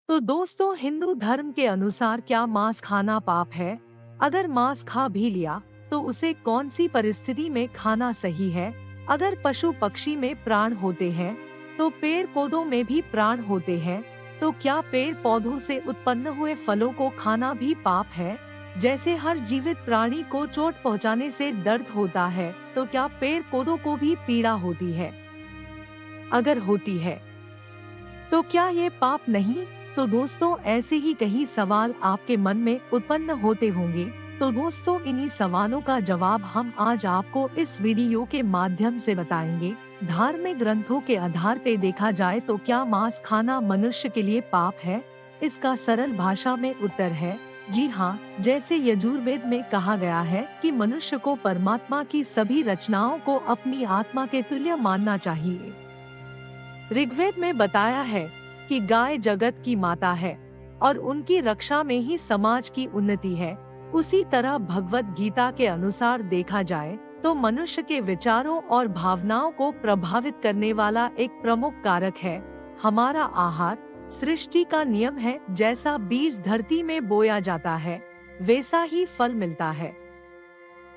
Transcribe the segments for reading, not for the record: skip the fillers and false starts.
तो दोस्तों, हिंदू धर्म के अनुसार क्या मांस खाना पाप है? अगर मांस खा भी लिया तो उसे कौन सी परिस्थिति में खाना सही है? अगर पशु पक्षी में प्राण होते हैं तो पेड़ पौधों में भी प्राण होते हैं, तो क्या पेड़ पौधों से उत्पन्न हुए फलों को खाना भी पाप है? जैसे हर जीवित प्राणी को चोट पहुंचाने से दर्द होता है, तो क्या पेड़ पौधों को भी पीड़ा होती है? अगर होती है तो क्या ये पाप नहीं? तो दोस्तों, ऐसे ही कई सवाल आपके मन में उत्पन्न होते होंगे। तो दोस्तों, इन्हीं सवालों का जवाब हम आज आपको इस वीडियो के माध्यम से बताएंगे। धार्मिक ग्रंथों के आधार पे देखा जाए तो क्या मांस खाना मनुष्य के लिए पाप है? इसका सरल भाषा में उत्तर है जी हाँ। जैसे यजुर्वेद में कहा गया है कि मनुष्य को परमात्मा की सभी रचनाओं को अपनी आत्मा के तुल्य मानना चाहिए। ऋग्वेद में बताया है कि गाय जगत की माता है और उनकी रक्षा में ही समाज की उन्नति है। उसी तरह भगवत गीता के अनुसार देखा जाए तो मनुष्य के विचारों और भावनाओं को प्रभावित करने वाला एक प्रमुख कारक है हमारा आहार। सृष्टि का नियम है, जैसा बीज धरती में बोया जाता है वैसा ही फल मिलता है।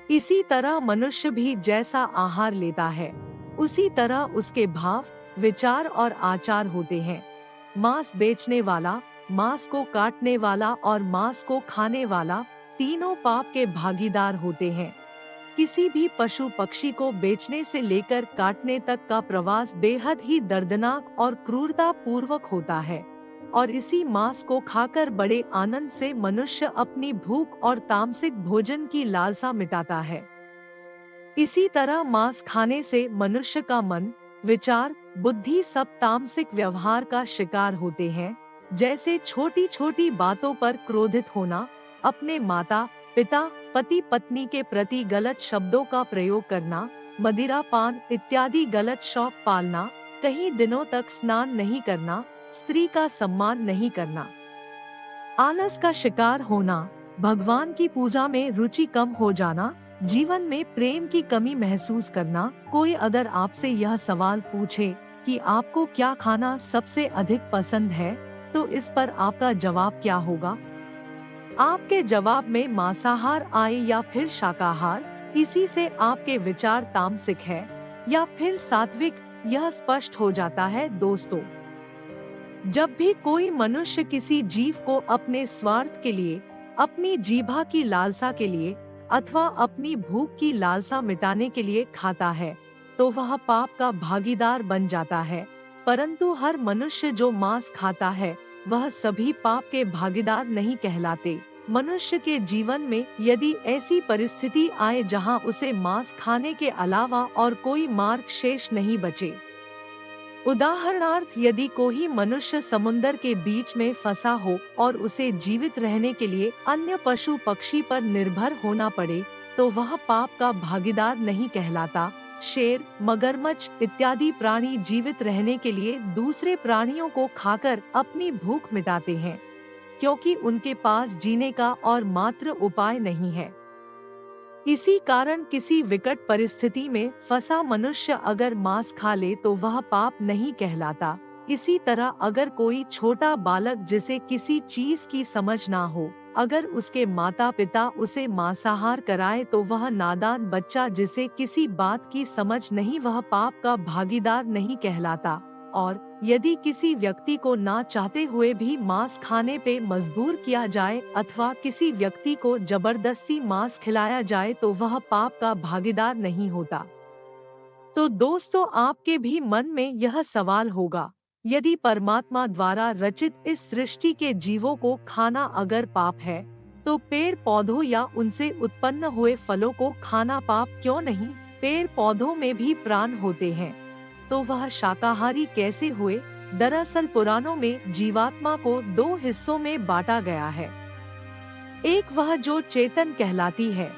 इसी तरह मनुष्य भी जैसा आहार लेता है उसी तरह उसके भाव, विचार और आचार होते हैं। मांस बेचने वाला, मांस को काटने वाला और मांस को खाने वाला तीनों पाप के भागीदार होते हैं। किसी भी पशु पक्षी को बेचने से लेकर काटने तक का प्रवास बेहद ही दर्दनाक और क्रूरता पूर्वक होता है, और इसी मांस को खाकर बड़े आनंद से मनुष्य अपनी भूख और तामसिक भोजन की लालसा मिटाता है। इसी तरह मांस खाने से मनुष्य का मन, विचार, बुद्धि सब तामसिक व्यवहार का शिकार होते हैं। जैसे छोटी छोटी बातों पर क्रोधित होना, अपने माता पिता, पति पत्नी के प्रति गलत शब्दों का प्रयोग करना, मदिरा पान इत्यादि गलत शौक पालना, कई दिनों तक स्नान नहीं करना, स्त्री का सम्मान नहीं करना, आलस का शिकार होना, भगवान की पूजा में रुचि कम हो जाना, जीवन में प्रेम की कमी महसूस करना। कोई अगर आपसे यह सवाल पूछे कि आपको क्या खाना सबसे अधिक पसंद है, तो इस पर आपका जवाब क्या होगा? आपके जवाब में मांसाहार आए या फिर शाकाहार, इसी से आपके विचार तामसिक है या फिर सात्विक, यह स्पष्ट हो जाता है। दोस्तों, जब भी कोई मनुष्य किसी जीव को अपने स्वार्थ के लिए, अपनी जीभा की लालसा के लिए अथवा अपनी भूख की लालसा मिटाने के लिए खाता है, तो वह पाप का भागीदार बन जाता है। परंतु हर मनुष्य जो मांस खाता है वह सभी पाप के भागीदार नहीं कहलाते। मनुष्य के जीवन में यदि ऐसी परिस्थिति आए जहां उसे मांस खाने के अलावा और कोई मार्ग शेष नहीं बचे, उदाहरणार्थ यदि कोई मनुष्य समुद्र के बीच में फंसा हो और उसे जीवित रहने के लिए अन्य पशु पक्षी पर निर्भर होना पड़े, तो वह पाप का भागीदार नहीं कहलाता। शेर, मगरमच्छ इत्यादि प्राणी जीवित रहने के लिए दूसरे प्राणियों को खाकर अपनी भूख मिटाते हैं, क्योंकि उनके पास जीने का और मात्र उपाय नहीं है। इसी कारण किसी विकट परिस्थिति में फंसा मनुष्य अगर मांस खा ले तो वह पाप नहीं कहलाता। इसी तरह अगर कोई छोटा बालक जिसे किसी चीज की समझ ना हो, अगर उसके माता पिता उसे मांसाहार कराए तो वह नादान बच्चा जिसे किसी बात की समझ नहीं, वह पाप का भागीदार नहीं कहलाता। और यदि किसी व्यक्ति को ना चाहते हुए भी मांस खाने पे मजबूर किया जाए अथवा किसी व्यक्ति को जबरदस्ती मांस खिलाया जाए तो वह पाप का भागीदार नहीं होता। तो दोस्तों, आपके भी मन में यह सवाल होगा, यदि परमात्मा द्वारा रचित इस सृष्टि के जीवों को खाना अगर पाप है, तो पेड़ पौधों या उनसे उत्पन्न हुए फलों को खाना पाप क्यों नहीं? पेड़ पौधों में भी प्राण होते हैं, तो वह शाकाहारी कैसे हुए? दरअसल पुराणों में जीवात्मा को दो हिस्सों में बांटा गया है। एक वह जो चेतन कहलाती है,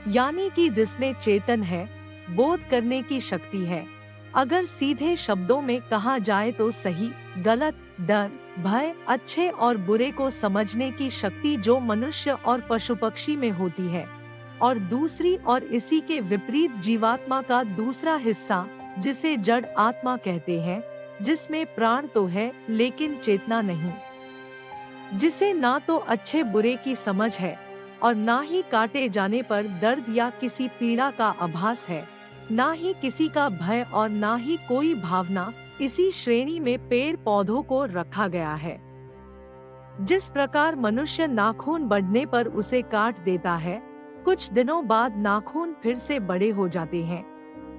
यानी कि जिसमें चेतन है, बोध करने की शक्ति है। अगर सीधे शब्दों में कहा जाए तो सही, गलत, डर, भय, अच्छे और बुरे को समझने की शक्ति जो मनुष्य और पशु पक्षी में होती है। और दूसरी और इसी के विपरीत जीवात्मा का दूसरा हिस्सा, जिसे जड़ आत्मा कहते हैं, जिसमें प्राण तो है लेकिन चेतना नहीं। जिसे ना तो अच्छे बुरे की समझ है और ना ही काटे जाने पर दर्द या किसी पीड़ा का आभास है, ना ही किसी का भय और ना ही कोई भावना। इसी श्रेणी में पेड़ पौधों को रखा गया है। जिस प्रकार मनुष्य नाखून बढ़ने पर उसे काट देता है, कुछ दिनों बाद नाखून फिर से बड़े हो जाते हैं।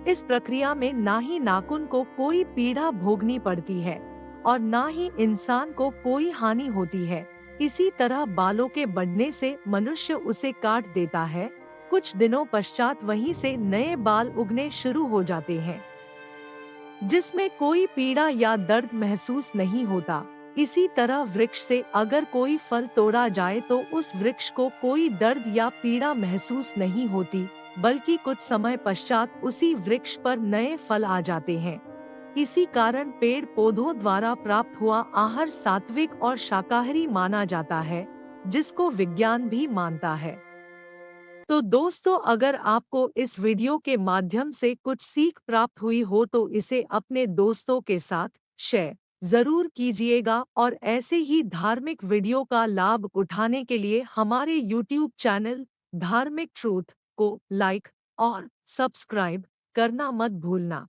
इस प्रक्रिया में ना ही नाखून को कोई पीड़ा भोगनी पड़ती है और ना ही इंसान को कोई हानि होती है। इसी तरह बालों के बढ़ने से मनुष्य उसे काट देता है, कुछ दिनों पश्चात वहीं से नए बाल उगने शुरू हो जाते हैं, जिसमें कोई पीड़ा या दर्द महसूस नहीं होता। इसी तरह वृक्ष से अगर कोई फल तोड़ा जाए तो उस वृक्ष को कोई दर्द या पीड़ा महसूस नहीं होती, बल्कि कुछ समय पश्चात उसी वृक्ष पर नए फल आ जाते हैं। इसी कारण पेड़ पौधों द्वारा प्राप्त हुआ आहार सात्विक और शाकाहारी माना जाता है, जिसको विज्ञान भी मानता है। तो दोस्तों, अगर आपको इस वीडियो के माध्यम से कुछ सीख प्राप्त हुई हो तो इसे अपने दोस्तों के साथ शेयर जरूर कीजिएगा और ऐसे ही धार्मिक वीडियो का लाभ उठाने के लिए हमारे YouTube चैनल धार्मिक ट्रूथ को लाइक और सब्सक्राइब करना मत भूलना।